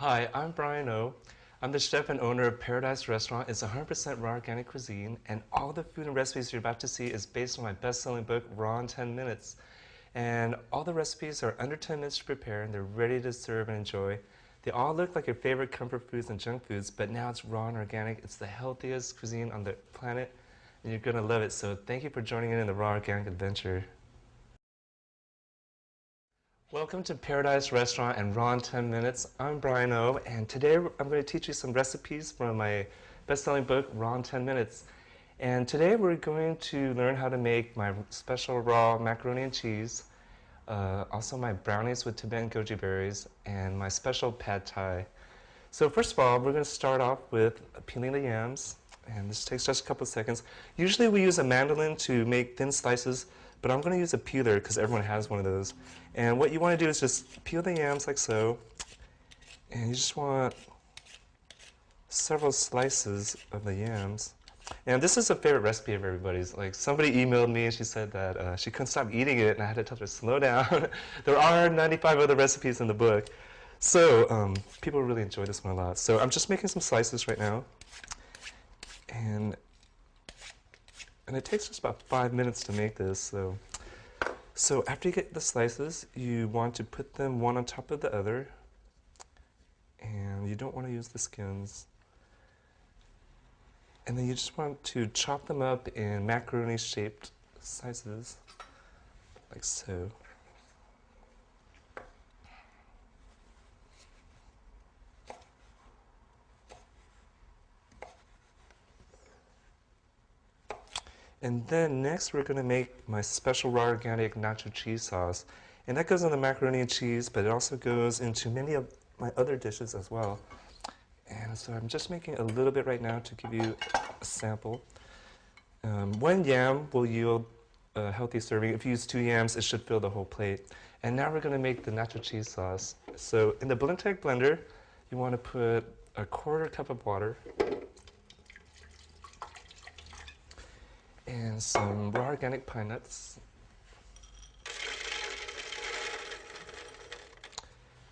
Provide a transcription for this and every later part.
Hi, I'm Brian O. I'm the chef and owner of Paradise Restaurant. It's 100% raw organic cuisine, and all the food and recipes you're about to see is based on my best-selling book, Raw in 10 Minutes. And all the recipes are under 10 minutes to prepare, and they're ready to serve and enjoy. They all look like your favorite comfort foods and junk foods, but now it's raw and organic. It's the healthiest cuisine on the planet, and you're gonna love it. So thank you for joining in the raw organic adventure. Welcome to Paradise Restaurant and Raw in 10 Minutes. I'm Brian O, and today I'm going to teach you some recipes from my best-selling book, Raw in 10 Minutes. And today we're going to learn how to make my special raw macaroni and cheese, also my brownies with Tibetan goji berries, and my special pad thai. So first of all, we're going to start off with peeling the yams, and this takes just a couple of seconds. Usually we use a mandolin to make thin slices, but I'm going to use a peeler because everyone has one of those. And what you want to do is just peel the yams like so, and you just want several slices of the yams. And this is a favorite recipe of everybody's. Like, somebody emailed me and she said that she couldn't stop eating it, and I had to tell her to slow down. There are 95 other recipes in the book. So people really enjoy this one a lot. So I'm just making some slices right now. And it takes just about 5 minutes to make this. So after you get the slices, you want to put them one on top of the other. And you don't want to use the skins. And then you just want to chop them up in macaroni-shaped slices, like so. And then next we're going to make my special raw organic nacho cheese sauce. And that goes in the macaroni and cheese, but it also goes into many of my other dishes as well. And so I'm just making a little bit right now to give you a sample. One yam will yield a healthy serving. If you use 2 yams, it should fill the whole plate. And now we're going to make the nacho cheese sauce. So in the Blendtec blender, you want to put a 1/4 cup of water and some raw organic pine nuts,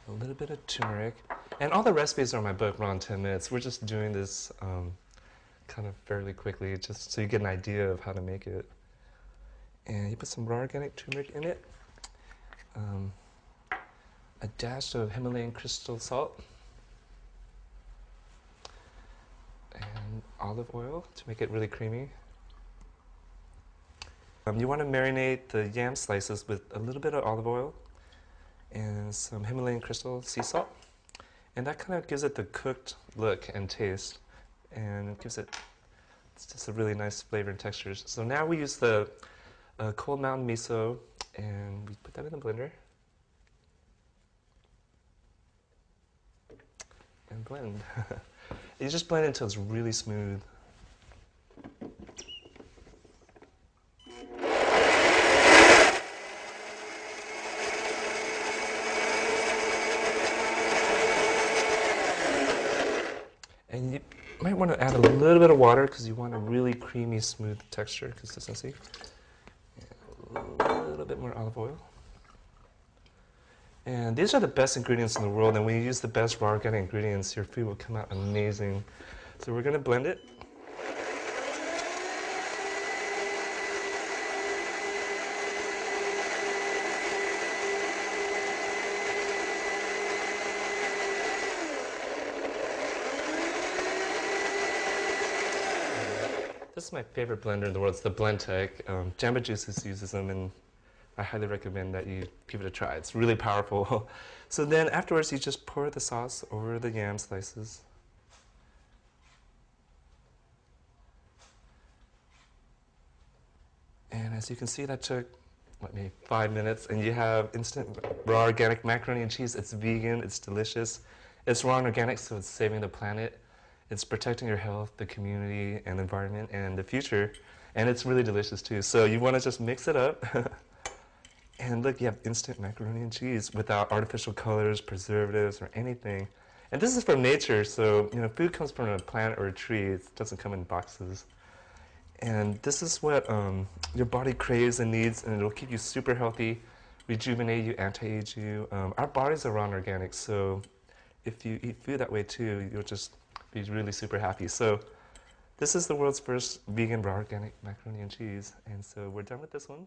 a little bit of turmeric, and all the recipes are in my book, Raw in 10 Minutes. We're just doing this kind of fairly quickly, just so you get an idea of how to make it. And you put some raw organic turmeric in it, a dash of Himalayan crystal salt, and olive oil to make it really creamy. You want to marinate the yam slices with a little bit of olive oil and some Himalayan crystal sea salt. And that kind of gives it the cooked look and taste. And it gives it, it's just a really nice flavor and texture. So now we use the Cold Mountain miso, and we put that in the blender. And blend. You just blend it until it's really smooth. And you might want to add a little bit of water because you want a really creamy, smooth texture, consistency. And a little bit more olive oil. And these are the best ingredients in the world, and when you use the best raw organic ingredients, your food will come out amazing. So we're going to blend it. This is my favorite blender in the world. It's the Blendtec. Jamba Juices uses them, and I highly recommend that you give it a try. It's really powerful. So then afterwards, you just pour the sauce over the yam slices. And as you can see, that took, maybe 5 minutes, and you have instant raw organic macaroni and cheese. It's vegan, it's delicious. It's raw and organic, so it's saving the planet. It's protecting your health, the community, and the environment, and the future. And it's really delicious, too. So you want to just mix it up. And look, you have instant macaroni and cheese without artificial colors, preservatives, or anything. And this is from nature, so food comes from a plant or a tree. It doesn't come in boxes. And this is what your body craves and needs, and it'll keep you super healthy, rejuvenate you, anti-age you. Our bodies are raw and organic, so if you eat food that way too, you'll just be really super happy. So this is the world's first vegan raw organic macaroni and cheese. And so we're done with this one.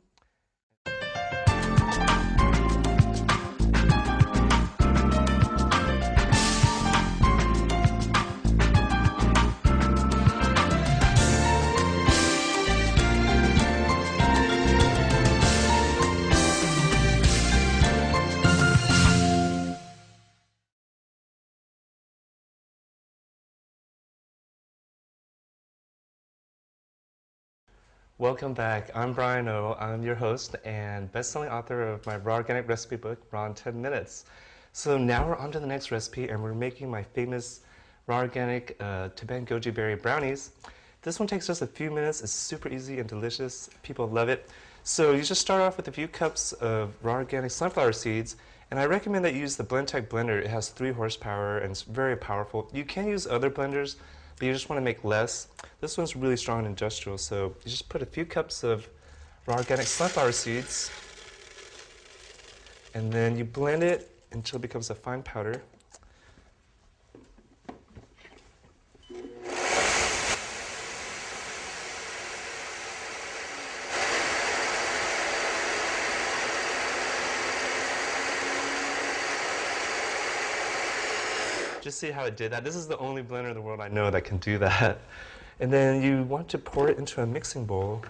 Welcome back. I'm Brian O. I'm your host and best-selling author of my raw organic recipe book, Raw in 10 Minutes. So now we're on to the next recipe, and we're making my famous raw organic Tibetan goji berry brownies. This one takes just a few minutes. It's super easy and delicious. People love it. So you just start off with a few cups of raw organic sunflower seeds, and I recommend that you use the BlendTech blender. It has 3 horsepower and it's very powerful. You can use other blenders, but you just want to make less. This one's really strong and industrial, so you just put a few cups of raw organic sunflower seeds, and then you blend it until it becomes a fine powder. Just see how it did that. This is the only blender in the world I know that can do that. And then you want to pour it into a mixing bowl.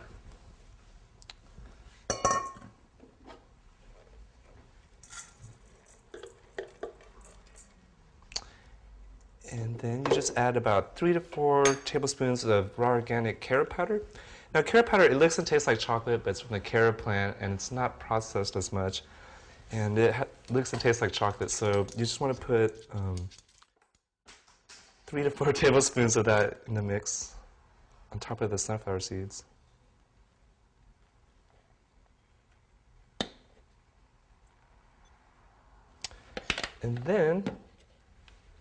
And then you just add about 3 to 4 tablespoons of raw organic carrot powder. Now carrot powder, it looks and tastes like chocolate, but it's from the carrot plant and it's not processed as much. And it looks and tastes like chocolate, so you just want to put 3 to 4 tablespoons of that in the mix on top of the sunflower seeds. And then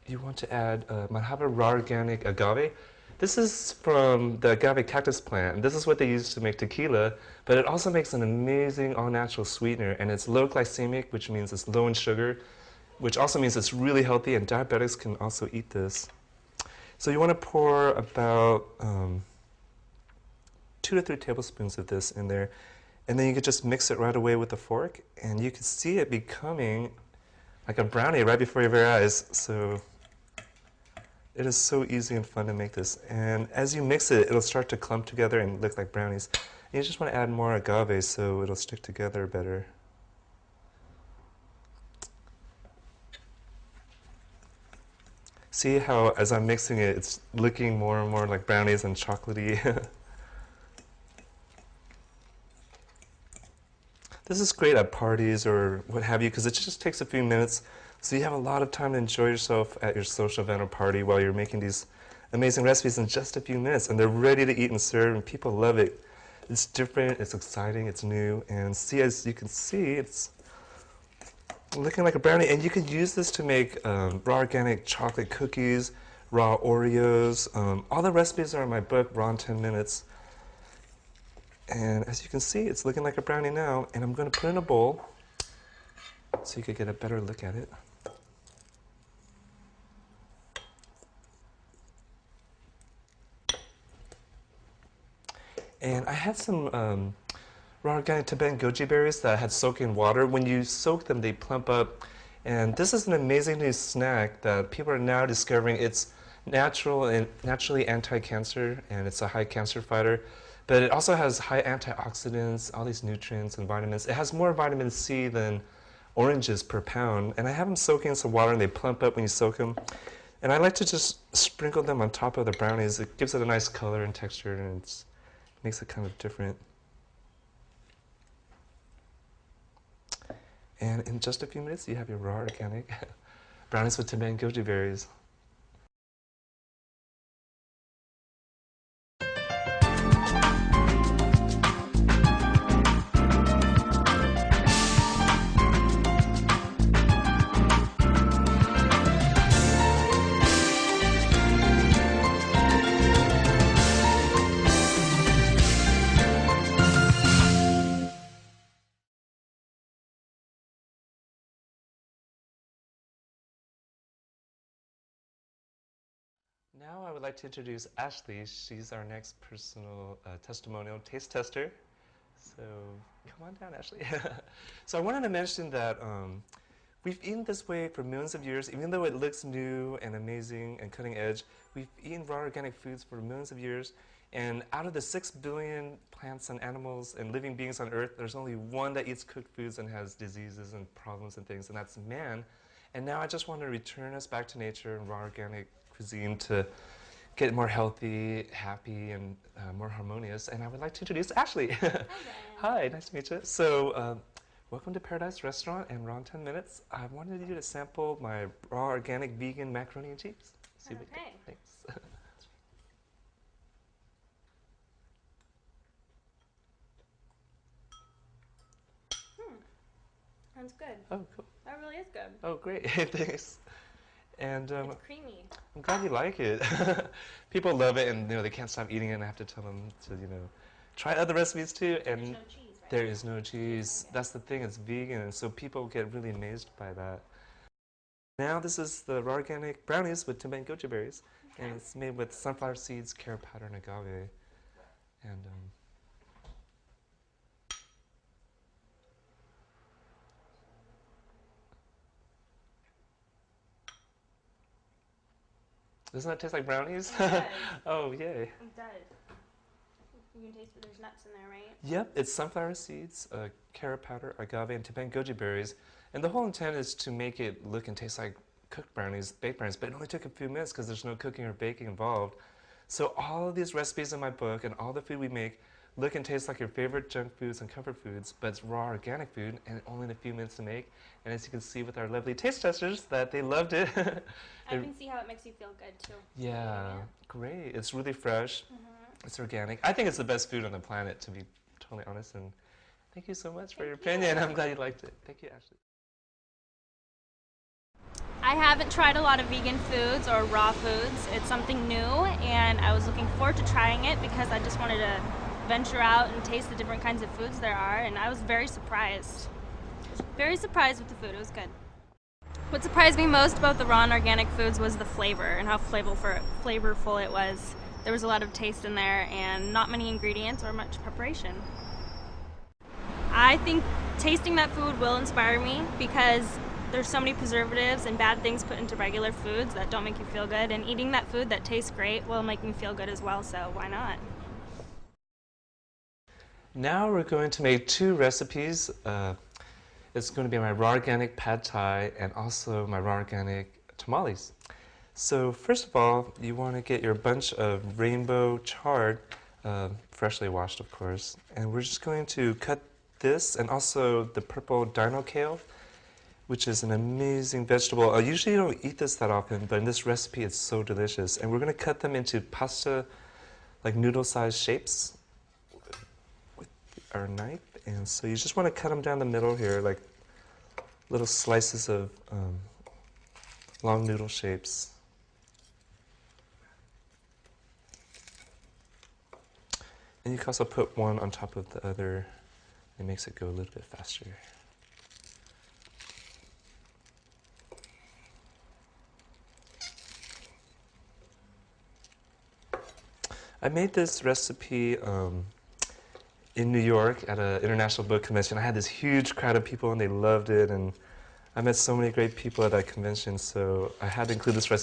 you want to add Manhaba raw organic agave. This is from the agave cactus plant, and this is what they use to make tequila, but it also makes an amazing all-natural sweetener, and it's low glycemic, which means it's low in sugar, which also means it's really healthy, and diabetics can also eat this. So you want to pour about 2 to 3 tablespoons of this in there, and then you can just mix it right away with a fork, and you can see it becoming like a brownie right before your very eyes. So it is so easy and fun to make this. And as you mix it, it'll start to clump together and look like brownies. And you just want to add more agave so it'll stick together better. See how, as I'm mixing it, it's looking more and more like brownies and chocolatey. This is great at parties or what have you, because it just takes a few minutes. So you have a lot of time to enjoy yourself at your social event or party while you're making these amazing recipes in just a few minutes. And they're ready to eat and serve, and people love it. It's different, it's exciting, it's new. And see, as you can see, it's looking like a brownie. And you could use this to make raw organic chocolate cookies, raw Oreos. All the recipes are in my book, Raw in 10 Minutes. And as you can see, it's looking like a brownie now. And I'm going to put it in a bowl so you could get a better look at it. And I had some raw organic Tibetan goji berries that I had soaked in water. When you soak them, they plump up. And this is an amazing new snack that people are now discovering. It's natural and naturally anti-cancer, and it's a high cancer fighter. But it also has high antioxidants, all these nutrients and vitamins. It has more vitamin C than oranges per pound. And I have them soaking in some water, and they plump up when you soak them. And I like to just sprinkle them on top of the brownies. It gives it a nice color and texture, and it makes it kind of different. And in just a few minutes, you have your raw organic brownies with Tibetan goji berries. Now I would like to introduce Ashley. She's our next personal testimonial taste tester. So come on down, Ashley. So I wanted to mention that we've eaten this way for millions of years. Even though it looks new and amazing and cutting edge, we've eaten raw organic foods for millions of years. And out of the 6 billion plants and animals and living beings on Earth, there's only one that eats cooked foods and has diseases and problems and things, and that's man. And now I just want to return us back to nature and raw organic cuisine to get more healthy, happy, and more harmonious. And I would like to introduce Ashley. Hi, Hi, nice to meet you. So, welcome to Paradise Restaurant and Raw in 10 Minutes. I wanted you to sample my raw organic vegan macaroni and cheese. See what you think. Thanks. That's good. Oh, cool. That really is good. Oh, great. Thanks. And It's creamy. I'm glad you like it. People love it, and they can't stop eating it, and I have to tell them to try other recipes too. And There's no cheese, right? there is no cheese. Okay. That's the thing. It's vegan, and so people get really amazed by that. Now this is the raw organic brownies with Timbuk goji berries, Okay. and it's made with sunflower seeds, carrot powder, and agave. And doesn't that taste like brownies? It does. Oh, yay. It does. You can taste that there's nuts in there, right? Yep, it's sunflower seeds, carrot powder, agave, and Timbuk goji berries. And the whole intent is to make it look and taste like cooked brownies, baked brownies, but it only took a few minutes because there's no cooking or baking involved. So all of these recipes in my book and all the food we make look and taste like your favorite junk foods and comfort foods, but it's raw organic food and only in a few minutes to make. And as you can see with our lovely taste testers, that they loved it. I can see how it makes you feel good too. Yeah, great. It's really fresh. Mm-hmm. It's organic. I think it's the best food on the planet, to be totally honest. And thank you so much for your Thank you. opinion. I'm glad you liked it. Thank you, Ashley. I haven't tried a lot of vegan foods or raw foods. It's something new, and I was looking forward to trying it because I just wanted to venture out and taste the different kinds of foods there are, and I was very surprised. Very surprised with the food. It was good. What surprised me most about the raw and organic foods was the flavor and how flavorful it was. There was a lot of taste in there and not many ingredients or much preparation. I think tasting that food will inspire me because there's so many preservatives and bad things put into regular foods that don't make you feel good, and eating that food that tastes great will make me feel good as well, so why not? Now we're going to make 2 recipes. It's going to be my raw organic pad thai and also my raw organic tamales. So first of all, you want to get your bunch of rainbow chard, freshly washed of course, and we're just going to cut this and also the purple dino kale, which is an amazing vegetable. I usually don't eat this that often, but in this recipe it's so delicious. And we're going to cut them into pasta, like noodle-sized shapes with our knife. And so you just want to cut them down the middle here, like little slices of long noodle shapes. And you can also put one on top of the other. It makes it go a little bit faster. I made this recipe in New York at an international book convention. I had this huge crowd of people and they loved it, and I met so many great people at that convention, so I had to include this recipe.